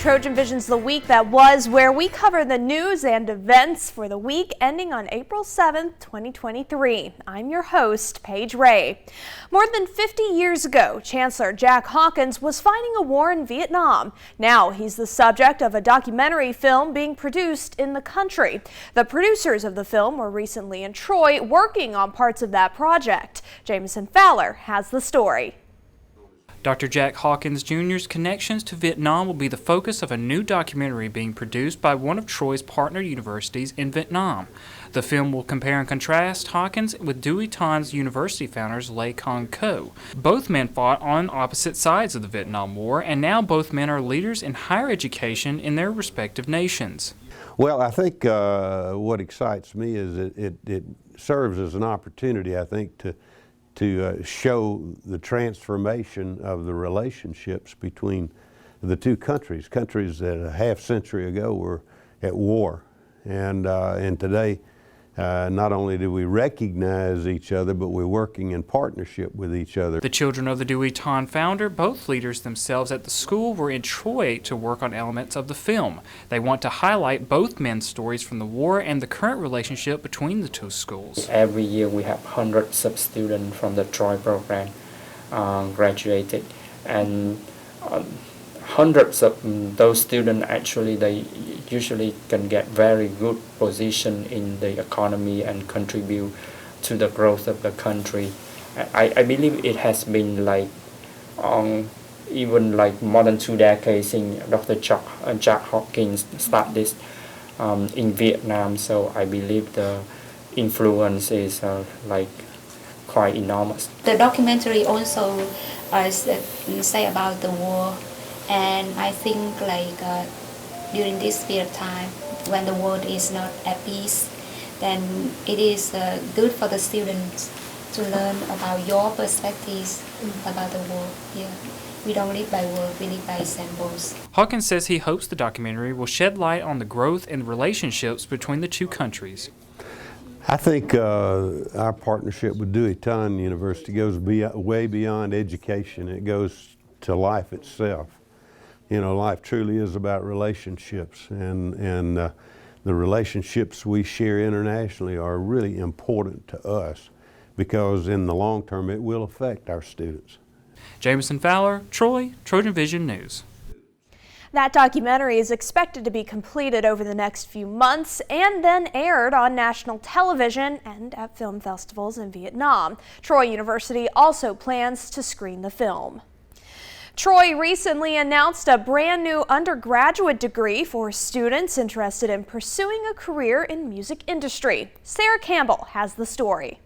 Trojan Vision's The Week That Was, where we cover the news and events for the week ending on April 7th, 2023. I'm your host, Paige Ray. More than 50 years ago, Chancellor Jack Hawkins was fighting a war in Vietnam. Now he's the subject of a documentary film being produced in the country. The producers of the film were recently in Troy working on parts of that project. JAMESON FOWLER has the story. Dr. Jack Hawkins Jr.'s connections to Vietnam will be the focus of a new documentary being produced by one of Troy's partner universities in Vietnam. The film will compare and contrast Hawkins with Dewey Tan's university founders Lê Con Co. Both men fought on opposite sides of the Vietnam War, and now both men are leaders in higher education in their respective nations. Well, I think what excites me is it serves as an opportunity, I think, to show the transformation of the relationships between the two countries that a half century ago were at war. And today, not only do we recognize each other, but we're working in partnership with each other. The children of the Dewey Tan founder, both leaders themselves at the school, were in Troy to work on elements of the film. They want to highlight both men's stories from the war and the current relationship between the two schools. Every year we have hundreds of students from the Troy program graduated, and hundreds of those students actually they usually can get very good position in the economy and contribute to the growth of the country. I believe it has been like even like more than 2 decades since Dr. Jack Hawkins started this in Vietnam. So I believe the influence is like quite enormous. The documentary also say about the war. And I think like during this period of time, when the world is not at peace, then it is good for the students to learn about your perspectives about the war. Yeah. We don't live by word, we live by examples. Hawkins says he hopes the documentary will shed light on the growth and relationships between the two countries. I think our partnership with Dewey Tan University goes way beyond education. It goes to life itself. You know, life truly is about relationships, and the relationships we share internationally are really important to us because in the long term it will affect our students. JAMESON FOWLER, Troy, Trojan Vision News. That documentary is expected to be completed over the next few months and then aired on national television and at film festivals in Vietnam. Troy University also plans to screen the film. Troy recently announced a brand new undergraduate degree for students interested in pursuing a career in music industry. Sarah Campbell has the story.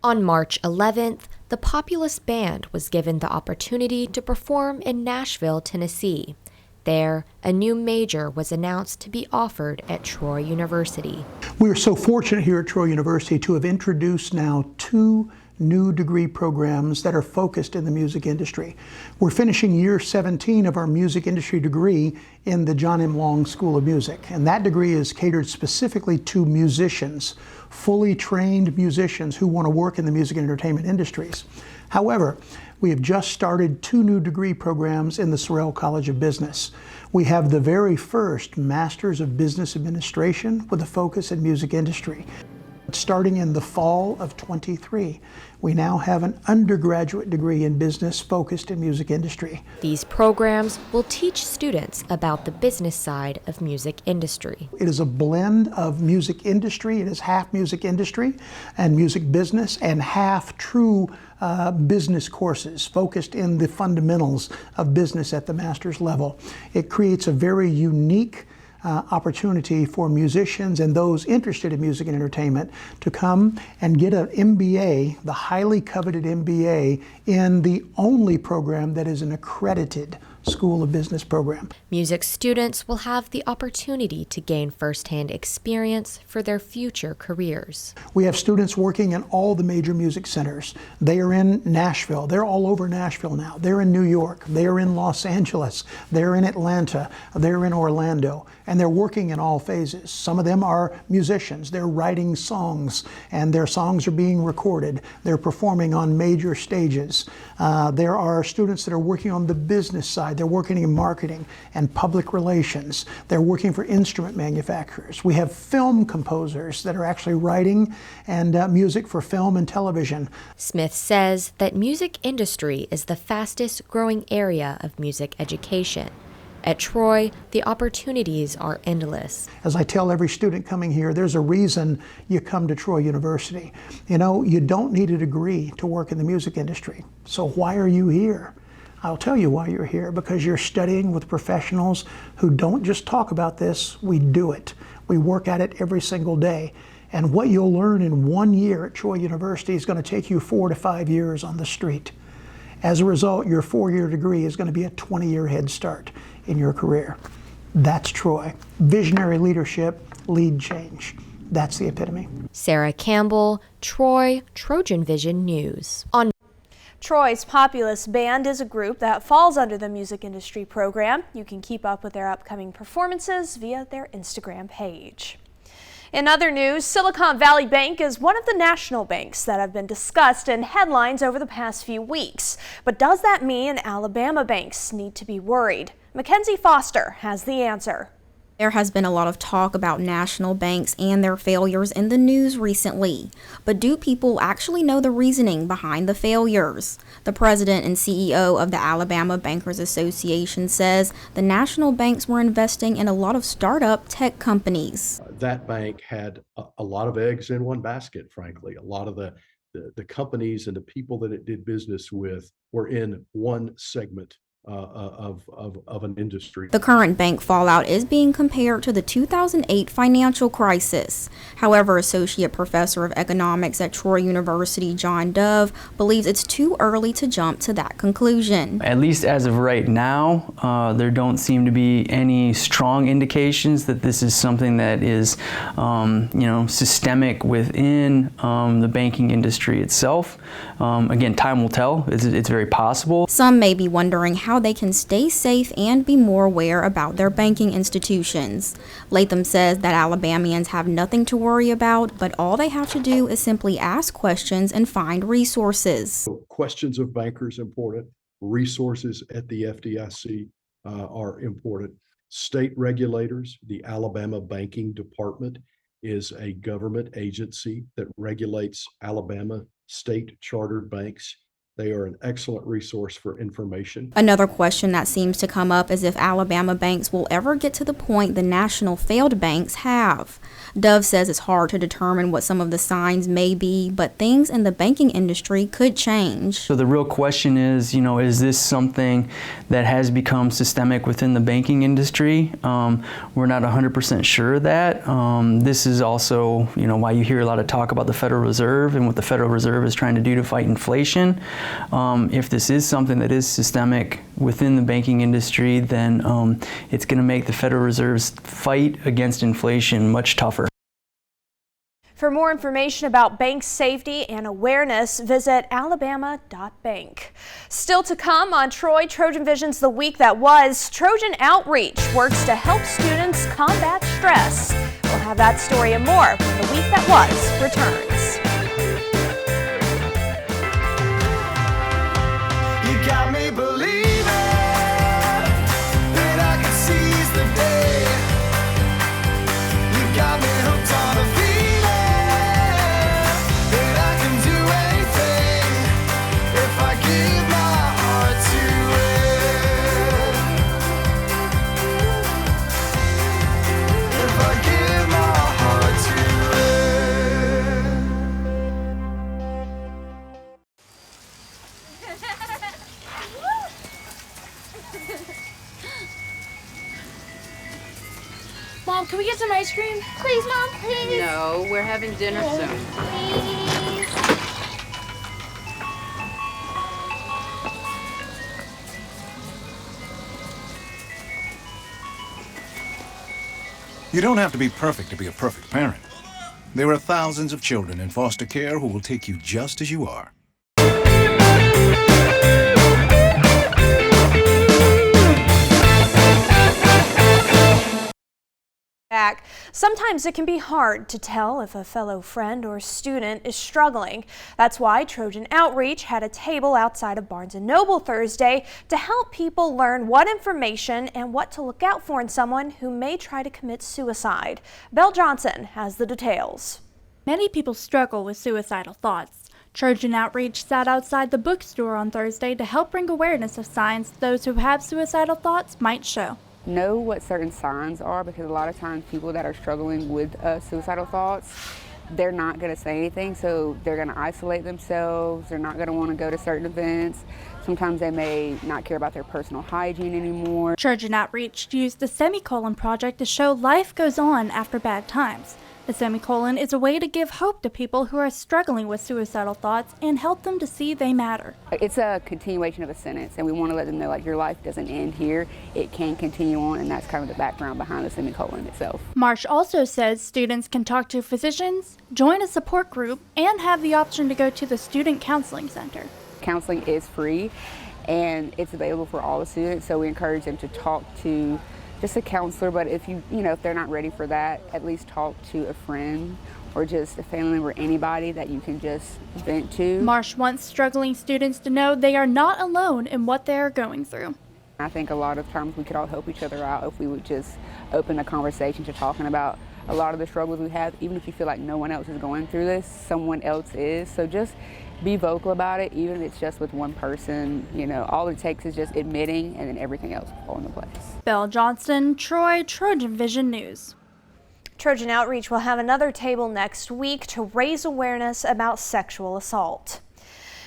On March 11th, the Populous Band was given the opportunity to perform in Nashville, Tennessee. There, a new major was announced to be offered at Troy University. We are so fortunate here at Troy University to have introduced now 2 new degree programs that are focused in the music industry. We're finishing year 17 of our music industry degree in the John M. Long School of Music, and that degree is catered specifically to musicians, fully trained musicians who want to work in the music and entertainment industries. However, we have just started 2 new degree programs in the Sorrell College of Business. We have the very first Masters of Business Administration with a focus in music industry. Starting in the fall of 23, we now have an undergraduate degree in business focused in music industry. These programs will teach students about the business side of music industry. It is a blend of music industry. It is half music industry and music business and half true business courses focused in the fundamentals of business at the master's level. It creates a very unique opportunity for musicians and those interested in music and entertainment to come and get an MBA, the highly coveted MBA, in the only program that is an accredited School of Business program. Music students will have the opportunity to gain firsthand experience for their future careers. We have students working in all the major music centers. They are in Nashville. They're all over Nashville now. They're in New York. They're in Los Angeles. They're in Atlanta. They're in Orlando. And they're working in all phases. Some of them are musicians. They're writing songs, and their songs are being recorded. They're performing on major stages. There are students that are working on the business side side. They're working in marketing and public relations. They're working for instrument manufacturers. We have film composers that are actually writing and music for film and television. Smith says that music industry is the fastest growing area of music education. At Troy, the opportunities are endless. As I tell every student coming here, there's a reason you come to Troy University. You know, you don't need a degree to work in the music industry. So why are you here? I'll tell you why you're here, because you're studying with professionals who don't just talk about this, we do it. We work at it every single day. And what you'll learn in 1 year at Troy University is going to take you 4 to 5 years on the street. As a result, your 4-year degree is going to be a 20-year head start in your career. That's Troy. Visionary leadership, lead change. That's the epitome. Sarah Campbell, Troy, TrojanVision News. Troy's Populous Band is a group that falls under the music industry program. You can keep up with their upcoming performances via their Instagram page. In other news, Silicon Valley Bank is one of the national banks that have been discussed in headlines over the past few weeks. But does that mean Alabama banks need to be worried? Mackenzie Foster has the answer. There has been a lot of talk about national banks and their failures in the news recently. But do people actually know the reasoning behind the failures? The president and CEO of the Alabama Bankers Association says the national banks were investing in a lot of startup tech companies. That bank had a lot of eggs in one basket, frankly. A lot of the companies and the people that it did business with were in one segment of an industry. The current bank fallout is being compared to the 2008 financial crisis. However, Associate Professor of Economics at Troy University, John Dove, believes it's too early to jump to that conclusion. At least as of right now, there don't seem to be any strong indications that this is something that is, systemic within the banking industry itself. Again, time will tell. It's very possible. Some may be wondering how they can stay safe and be more aware about their banking institutions. Latham says that Alabamians have nothing to worry about, but all they have to do is simply ask questions and find resources. So questions of bankers important. Resources at the FDIC are important. State regulators, the Alabama Banking Department is a government agency that regulates Alabama state chartered banks. They are an excellent resource for information. Another question that seems to come up is if Alabama banks will ever get to the point the national failed banks have. Dove says it's hard to determine what some of the signs may be, but things in the banking industry could change. So the real question is, is this something that has become systemic within the banking industry? We're not 100% sure of that. This is also, why you hear a lot of talk about the Federal Reserve and what the Federal Reserve is trying to do to fight inflation. If this is something that is systemic within the banking industry, then it's going to make the Federal Reserve's fight against inflation much tougher. For more information about bank safety and awareness, visit alabama.bank. Still to come on Troy TrojanVision's The Week That Was, Trojan Outreach works to help students combat stress. We'll have that story and more when The Week That Was returns. You got me believing that I can seize the day. You got me hooked on a feeling that I can do anything if I give my heart to it. If I give my heart to Mom, can we get some ice cream? Please, Mom, please. No, we're having dinner soon. Please. You don't have to be perfect to be a perfect parent. There are thousands of children in foster care who will take you just as you are. Sometimes it can be hard to tell if a fellow friend or student is struggling. That's why Trojan Outreach had a table outside of Barnes & Noble Thursday to help people learn what information and what to look out for in someone who may try to commit suicide. Belle Johnson has the details. Many people struggle with suicidal thoughts. Trojan Outreach sat outside the bookstore on Thursday to help bring awareness of signs those who have suicidal thoughts might show. Know what certain signs are, because a lot of times people that are struggling with suicidal thoughts, they're not going to say anything, so they're going to isolate themselves. They're not going to want to go to certain events. Sometimes they may not care about their personal hygiene anymore. Trojan Outreach used the Semicolon Project to show life goes on after bad times. The semicolon is a way to give hope to people who are struggling with suicidal thoughts and help them to see they matter. It's a continuation of a sentence, and we want to let them know, like, your life doesn't end here. It can continue on, and that's kind of the background behind the semicolon itself. Marsh also says students can talk to physicians, join a support group, and have the option to go to the Student Counseling Center. Counseling is free, and it's available for all the students, so we encourage them to talk to just a counselor, but if if they're not ready for that, at least talk to a friend or just a family member, anybody that you can just vent to. Marsh wants struggling students to know they are not alone in what they are going through. I think a lot of times we could all help each other out if we would just open the conversation to talking about a lot of the struggles we have. Even if you feel like no one else is going through this, someone else is. So just be vocal about it, even if it's just with one person. All it takes is just admitting, and then everything else will fall into place. Belle Johnson, Troy, TrojanVision News. Trojan Outreach will have another table next week to raise awareness about sexual assault.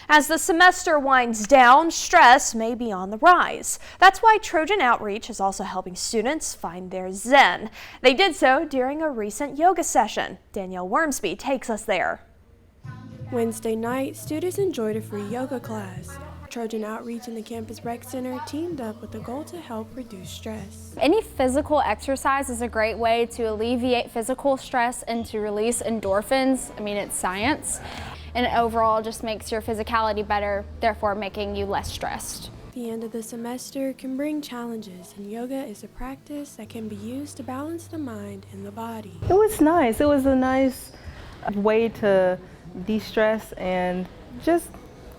As the semester winds down, stress may be on the rise. That's why Trojan Outreach is also helping students find their zen. They did so during a recent yoga session. Danielle Wormsby takes us there. Wednesday night, students enjoyed a free yoga class. Trojan Outreach and the Campus Rec Center teamed up with the goal to help reduce stress. Any physical exercise is a great way to alleviate physical stress and to release endorphins. It's science. And it overall just makes your physicality better, therefore making you less stressed. The end of the semester can bring challenges, and yoga is a practice that can be used to balance the mind and the body. It was nice. It was a nice way to de-stress and just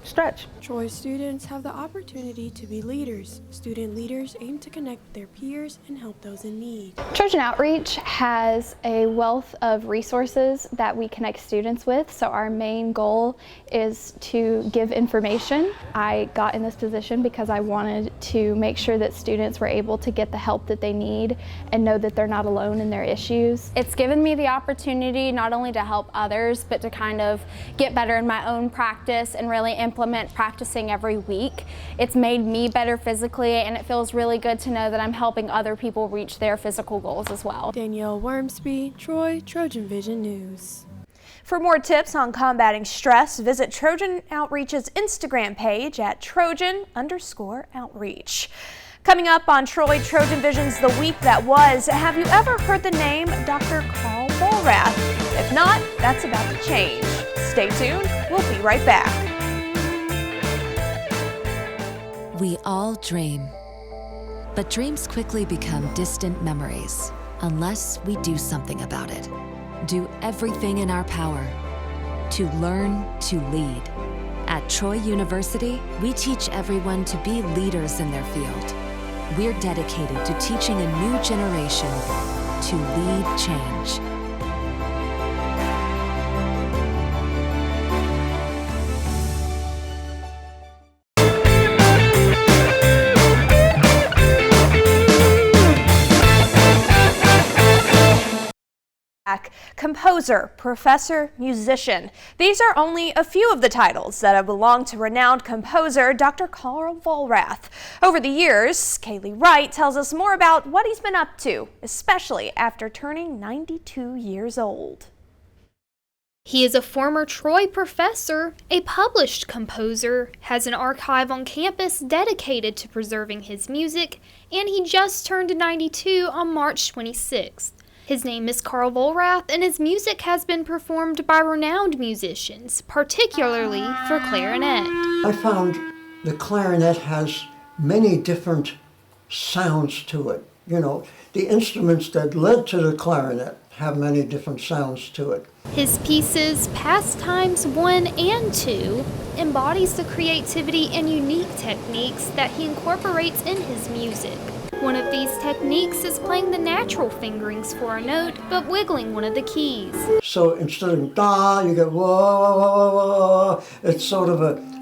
stretch. Troy students have the opportunity to be leaders. Student leaders aim to connect with their peers and help those in need. Trojan Outreach has a wealth of resources that we connect students with, so our main goal is to give information. I got in this position because I wanted to make sure that students were able to get the help that they need and know that they're not alone in their issues. It's given me the opportunity not only to help others, but to kind of get better in my own practice and really implement practicing every week. It's made me better physically, and it feels really good to know that I'm helping other people reach their physical goals as well. Danielle Wormsby, Troy, TrojanVision News. For more tips on combating stress, visit Trojan Outreach's Instagram page at Trojan_Outreach. Coming up on Troy TrojanVision's The Week That Was, have you ever heard the name Dr. Carl Vollrath? If not, that's about to change. Stay tuned, we'll be right back. We all dream, but dreams quickly become distant memories unless we do something about it. Do everything in our power to learn to lead. At Troy University, we teach everyone to be leaders in their field. We're dedicated to teaching a new generation to lead change. Composer, professor, musician. These are only a few of the titles that have belonged to renowned composer Dr. Carl Vollrath. Over the years, Kaylee Wright tells us more about what he's been up to, especially after turning 92 years old. He is a former Troy professor, a published composer, has an archive on campus dedicated to preserving his music, and he just turned 92 on March 26th. His name is Carl Vollrath, and his music has been performed by renowned musicians, particularly for clarinet. I found the clarinet has many different sounds to it. You know, the instruments that led to the clarinet have many different sounds to it. His pieces, Pastimes 1 and 2, embodies the creativity and unique techniques that he incorporates in his music. One of these techniques is playing the natural fingerings for a note, but wiggling one of the keys. So instead of da, you get whoa, whoa, whoa, whoa. It's sort of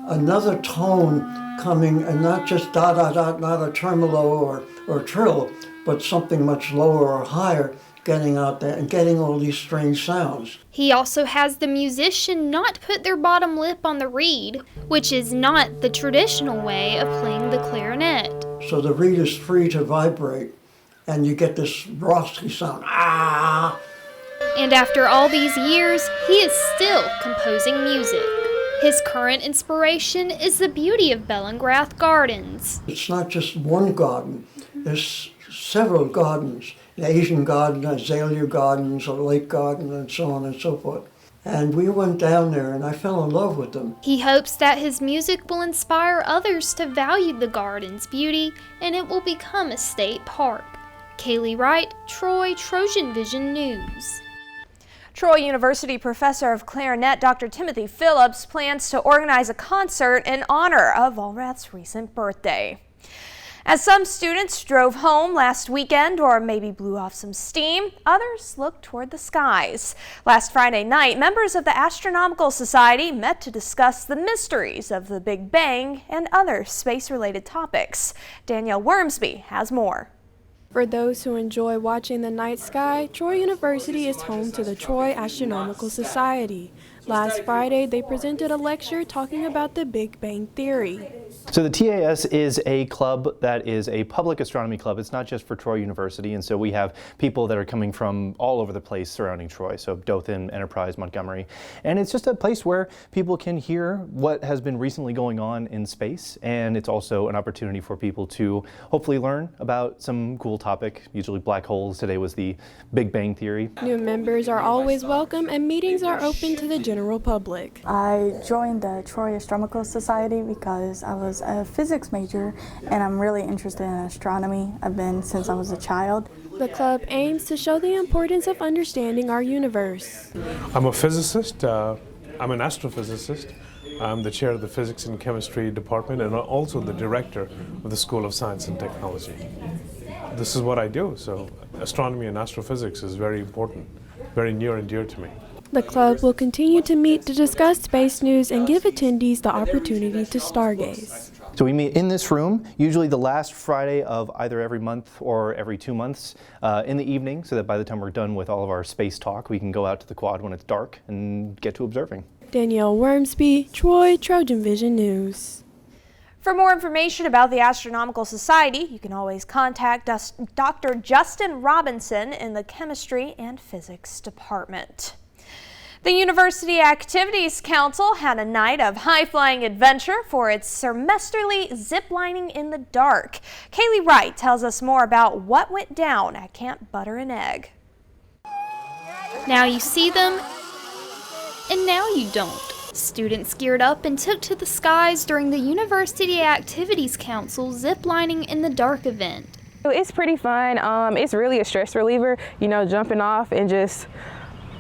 another tone coming, and not just da, da, da, not a tremolo or trill, but something much lower or higher, getting out there and getting all these strange sounds. He also has the musician not put their bottom lip on the reed, which is not the traditional way of playing the clarinet. So the reed is free to vibrate, and you get this raspy sound, ah! And after all these years, he is still composing music. His current inspiration is the beauty of Bellingrath Gardens. It's not just one garden, there's several gardens. The Asian garden, azalea gardens, a lake garden, and so on and so forth. And we went down there and I fell in love with them. He hopes that his music will inspire others to value the garden's beauty and it will become a state park. Kaylee Wright, Troy, TrojanVision News. Troy University professor of clarinet Dr. Timothy Phillips plans to organize a concert in honor of Allrath's recent birthday. As some students drove home last weekend or maybe blew off some steam, others looked toward the skies. Last Friday night, members of the Astronomical Society met to discuss the mysteries of the Big Bang and other space-related topics. Danielle Wormsby has more. For those who enjoy watching the night sky, Troy University is home to the Troy Astronomical Society. Last Friday, they presented a lecture talking about the Big Bang Theory. So the TAS is a club that is a public astronomy club. It's not just for Troy University, and so we have people that are coming from all over the place surrounding Troy, so Dothan, Enterprise, Montgomery. And it's just a place where people can hear what has been recently going on in space, and it's also an opportunity for people to hopefully learn about some cool topic, usually black holes. Today was the Big Bang Theory. New members are always welcome and meetings are open to the general public. I joined the Troy Astronomical Society because I was a physics major and I'm really interested in astronomy. I've been since I was a child. The club aims to show the importance of understanding our universe. I'm a physicist. I'm an astrophysicist. I'm the chair of the Physics and Chemistry Department and also the director of the School of Science and Technology. This is what I do, so astronomy and astrophysics is very important, very near and dear to me. The club will continue to meet to discuss space news and give attendees the opportunity to stargaze. So we meet in this room, usually the last Friday of either every month or every 2 months in the evening, so that by the time we're done with all of our space talk, we can go out to the quad when it's dark and get to observing. Danielle Wormsby, Troy, TrojanVision News. For more information about the Astronomical Society, you can always contact Dr. Justin Robinson in the Chemistry and Physics Department. The University Activities Council had a night of high-flying adventure for its semesterly ziplining in the dark. Kaylee Wright tells us more about what went down at Camp Butter and Egg. Now you see them, and now you don't. Students geared up and took to the skies during the University Activities Council ziplining in the dark event. It's pretty fun. It's really a stress reliever, you know, jumping off and just,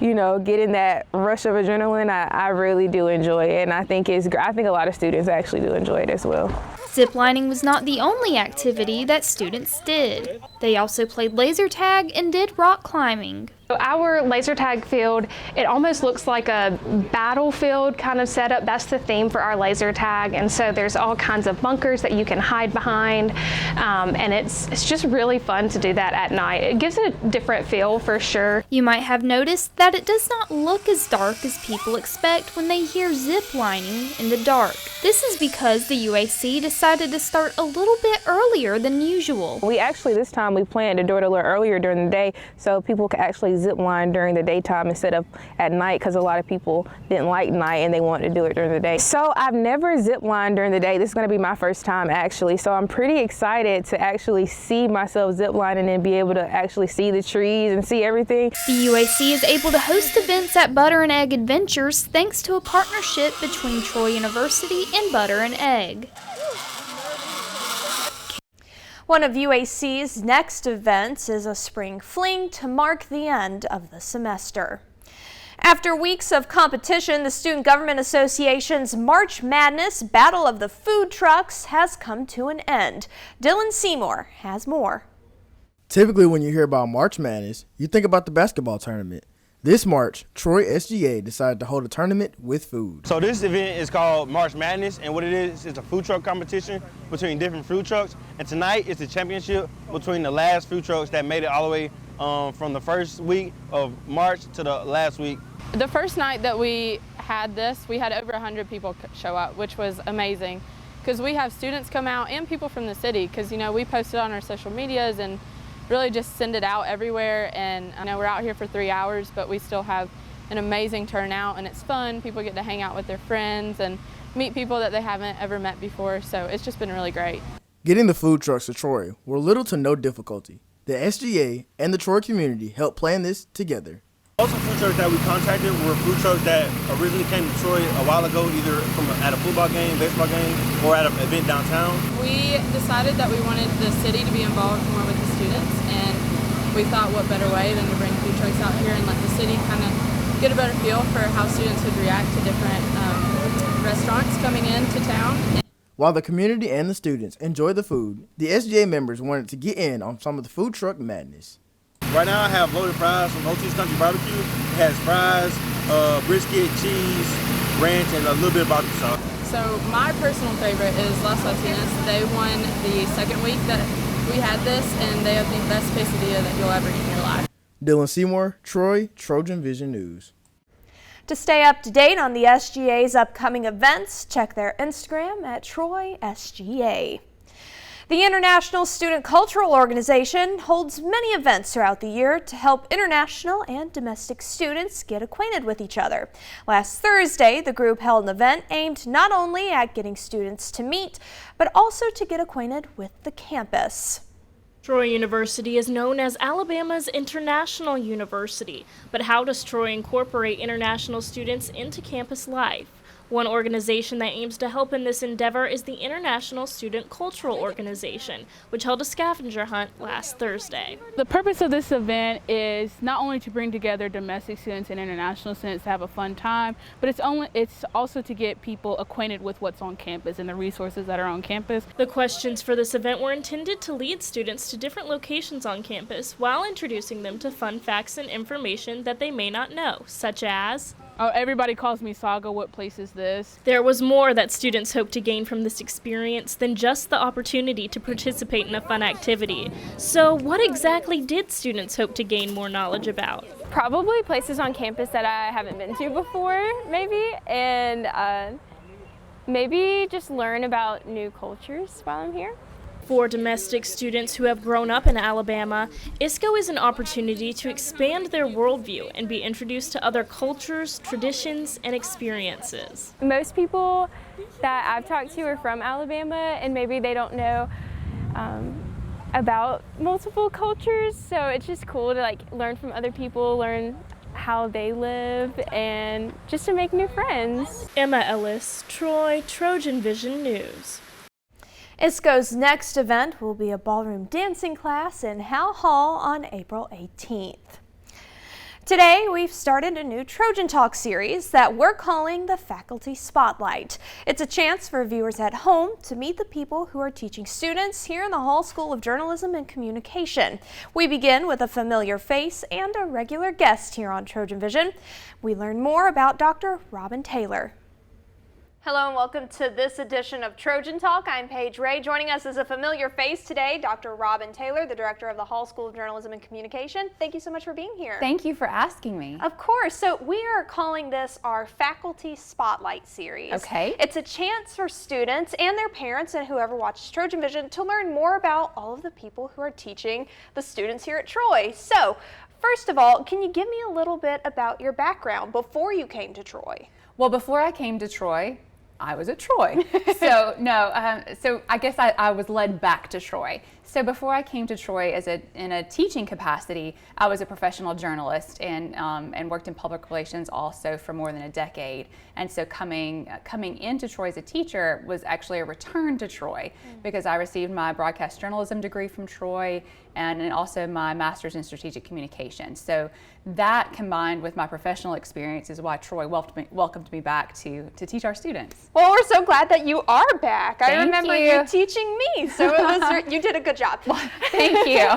you know, getting that rush of adrenaline. I really do enjoy it, and I think a lot of students actually do enjoy it as well. Ziplining was not the only activity that students did. They also played laser tag and did rock climbing. Our laser tag field, it almost looks like a battlefield kind of setup. That's the theme for our laser tag, and so there's all kinds of bunkers that you can hide behind, and it's just really fun to do that at night. It gives it a different feel for sure. You might have noticed that it does not look as dark as people expect when they hear ziplining in the dark. This is because the UAC decided to start a little bit earlier than usual. This time we planned to do it a little earlier during the day so people could actually zip line during the daytime instead of at night, because a lot of people didn't like night and they wanted to do it during the day. So I've never zip lined during the day. This is going to be my first time actually, so I'm pretty excited to actually see myself zip lining and be able to actually see the trees and see everything. The UAC is able to host events at Butter and Egg Adventures thanks to a partnership between Troy University and Butter and Egg. One of UAC's next events is a spring fling to mark the end of the semester. After weeks of competition, the Student Government Association's March Madness Battle of the Food Trucks has come to an end. Dylan Seymour has more. Typically, when you hear about March Madness, you think about the basketball tournament. This March, Troy SGA decided to hold a tournament with food. So this event is called March Madness, and what it is a food truck competition between different food trucks. And tonight is the championship between the last food trucks that made it all the way from the first week of March to the last week. The first night that we had this, we had over 100 people show up, which was amazing because we have students come out and people from the city because, you know, we posted on our social medias and really just send it out everywhere. And I know we're out here for 3 hours, but we still have an amazing turnout and it's fun. People get to hang out with their friends and meet people that they haven't ever met before. So it's just been really great. Getting the food trucks to Troy were little to no difficulty. The SGA and the Troy community helped plan this together. Most of the food trucks that we contacted were food trucks that originally came to Troy a while ago, either at a football game, baseball game, or at an event downtown. We decided that we wanted the city to be involved more with the students, and we thought what better way than to bring food trucks out here and let the city kind of get a better feel for how students would react to different restaurants coming into town. While the community and the students enjoyed the food, the SGA members wanted to get in on some of the food truck madness. Right now I have loaded fries from OT's Country Barbecue. It has fries, brisket, cheese, ranch, and a little bit of barbecue sauce. So my personal favorite is Las Latinas. They won the second week that we had this, and they have the best quesadilla that you'll ever eat in your life. Dylan Seymour, Troy, TrojanVision News. To stay up to date on the SGA's upcoming events, check their Instagram at Troy SGA. The International Student Cultural Organization holds many events throughout the year to help international and domestic students get acquainted with each other. Last Thursday, the group held an event aimed not only at getting students to meet, but also to get acquainted with the campus. Troy University is known as Alabama's international university, but how does Troy incorporate international students into campus life? One organization that aims to help in this endeavor is the International Student Cultural Organization, which held a scavenger hunt last Thursday. The purpose of this event is not only to bring together domestic students and international students to have a fun time, but it's also to get people acquainted with what's on campus and the resources that are on campus. The questions for this event were intended to lead students to different locations on campus while introducing them to fun facts and information that they may not know, such as, oh, everybody calls me Saga. What place is this? There was more that students hoped to gain from this experience than just the opportunity to participate in a fun activity. So what exactly did students hope to gain more knowledge about? Probably places on campus that I haven't been to before, maybe, and maybe just learn about new cultures while I'm here. For domestic students who have grown up in Alabama, ISCO is an opportunity to expand their worldview and be introduced to other cultures, traditions, and experiences. Most people that I've talked to are from Alabama, and maybe they don't know about multiple cultures, so it's just cool to learn from other people, learn how they live, and just to make new friends. Emma Ellis, Troy, TrojanVision News. ISCO's next event will be a ballroom dancing class in Howe Hall on April 18th. Today, we've started a new Trojan Talk series that we're calling the Faculty Spotlight. It's a chance for viewers at home to meet the people who are teaching students here in the Hall School of Journalism and Communication. We begin with a familiar face and a regular guest here on Trojan Vision. We learn more about Dr. Robin Taylor. Hello and welcome to this edition of Trojan Talk. I'm Paige Ray. Joining us is a familiar face today, Dr. Robin Taylor, the director of the Hall School of Journalism and Communication. Thank you so much for being here. Thank you for asking me. Of course. So we are calling this our Faculty Spotlight series. Okay. It's a chance for students and their parents and whoever watches Trojan Vision to learn more about all of the people who are teaching the students here at Troy. So first of all, can you give me a little bit about your background before you came to Troy? Well, before I came to Troy, I was at Troy. So I guess I was led back to Troy. So before I came to Troy in a teaching capacity, I was a professional journalist and worked in public relations also for more than a decade. And so coming into Troy as a teacher was actually a return to Troy because I received my broadcast journalism degree from Troy and also my master's in strategic communication. So that combined with my professional experience is why Troy welcomed me back to teach our students. Well, we're so glad that you are back. I Thank remember you teaching me, so you did a good job. Thank you.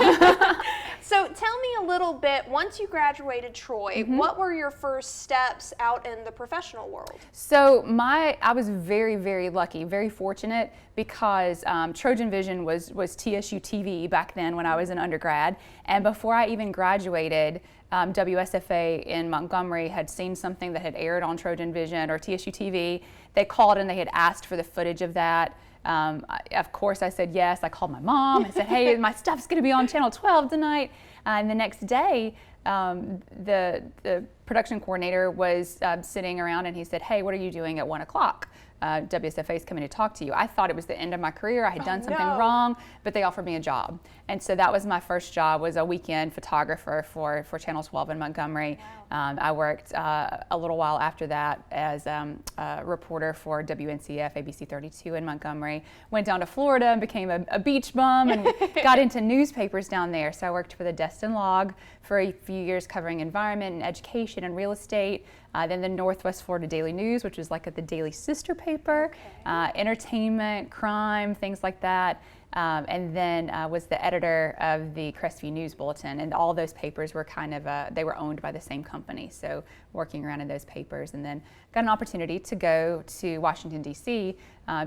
So tell me a little bit, once you graduated Troy, what were your first steps out in the professional world? So I was very, very lucky, very fortunate because TrojanVision was TSU TV back then when I was an undergrad. And before I even graduated, WSFA in Montgomery had seen something that had aired on TrojanVision or TSU TV. They called and they had asked for the footage of that. Of course, I said yes. I called my mom. I said, hey, my stuff's going to be on Channel 12 tonight. And the next day, the production coordinator was sitting around and he said, hey, what are you doing at 1 o'clock? WSFA is coming to talk to you. I thought it was the end of my career. I had done something wrong, but they offered me a job. And so that was my first job, was a weekend photographer for Channel 12 in Montgomery. I worked a little while after that as a reporter for WNCF, ABC 32 in Montgomery. Went down to Florida and became a beach bum and got into newspapers down there. So I worked for the Destin Log for a few years covering environment and education and real estate. Then the Northwest Florida Daily News, which was like the daily sister paper, entertainment, crime, things like that. And then was the editor of the Crestview News Bulletin, and all those papers were kind of, they were owned by the same company, so working around in those papers. And then got an opportunity to go to Washington, D.C.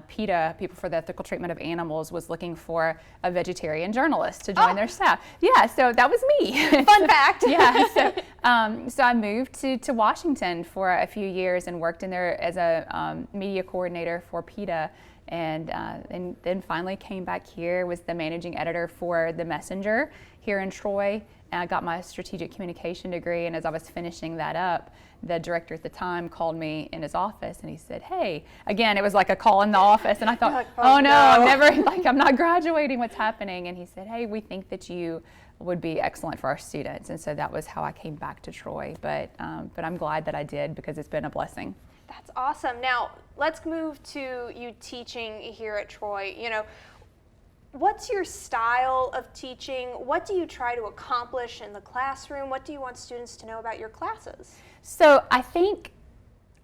PETA, People for the Ethical Treatment of Animals, was looking for a vegetarian journalist to join their staff. Yeah, so that was me. Fun fact. Yeah, so I moved to Washington for a few years and worked in there as a media coordinator for PETA. And then finally came back here, was the managing editor for The Messenger here in Troy. And I got my strategic communication degree, and as I was finishing that up, the director at the time called me in his office and he said, hey, again, it was like a call in the office, and I thought, like, oh no, I'm not graduating, what's happening? And he said, hey, we think that you would be excellent for our students. And so that was how I came back to Troy, but I'm glad that I did because it's been a blessing. That's awesome. Now, let's move to you teaching here at Troy. You know, what's your style of teaching? What do you try to accomplish in the classroom? What do you want students to know about your classes? So I think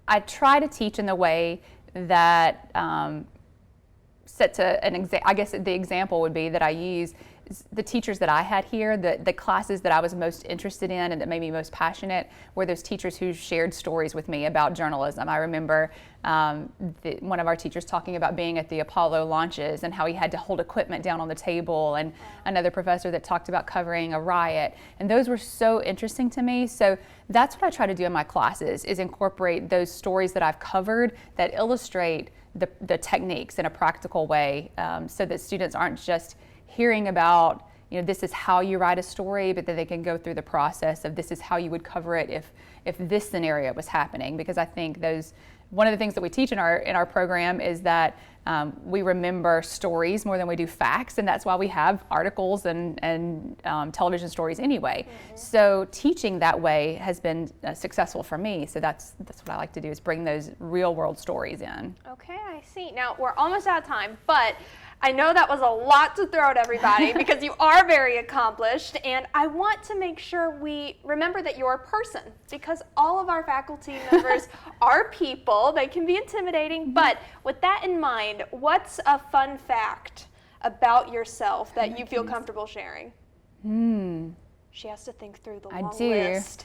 I try to teach in the way that sets an example. I guess the example would be that I use the teachers that I had here, the classes that I was most interested in and that made me most passionate were those teachers who shared stories with me about journalism. I remember one of our teachers talking about being at the Apollo launches and how he had to hold equipment down on the table, and another professor that talked about covering a riot. And those were so interesting to me. So that's what I try to do in my classes, is incorporate those stories that I've covered that illustrate the techniques in a practical way, so that students aren't just hearing about, you know, this is how you write a story, but that they can go through the process of this is how you would cover it if this scenario was happening. Because I think one of the things that we teach in our program is that we remember stories more than we do facts, and that's why we have articles and television stories anyway. So teaching that way has been successful for me. So that's what I like to do, is bring those real world stories in. Okay, I see. Now, we're almost out of time, but I know that was a lot to throw at everybody because you are very accomplished, and I want to make sure we remember that you're a person, because all of our faculty members are people. They can be intimidating, but with that in mind, what's a fun fact about yourself that you feel comfortable sharing? She has to think through the long list.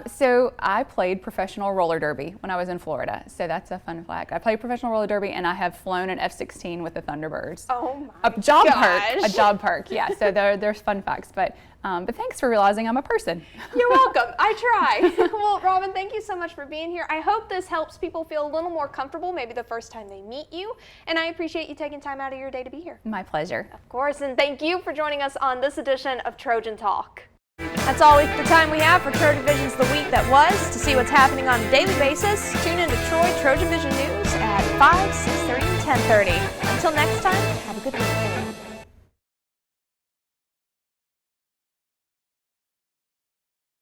So I played professional roller derby when I was in Florida. So that's a fun fact. I played professional roller derby, and I have flown an F-16 with the Thunderbirds. Oh my gosh. A job perk, yeah. So there's fun facts, but thanks for realizing I'm a person. You're welcome. I try. Well, Robin, thank you so much for being here. I hope this helps people feel a little more comfortable, maybe the first time they meet you. And I appreciate you taking time out of your day to be here. My pleasure. Of course, and thank you for joining us on this edition of Trojan Talk. That's all the time we have for TrojanVision's The Week That Was. To see what's happening on a daily basis, tune into Troy TrojanVision News at 5, 6:30, and 10:30. Until next time, have a good week.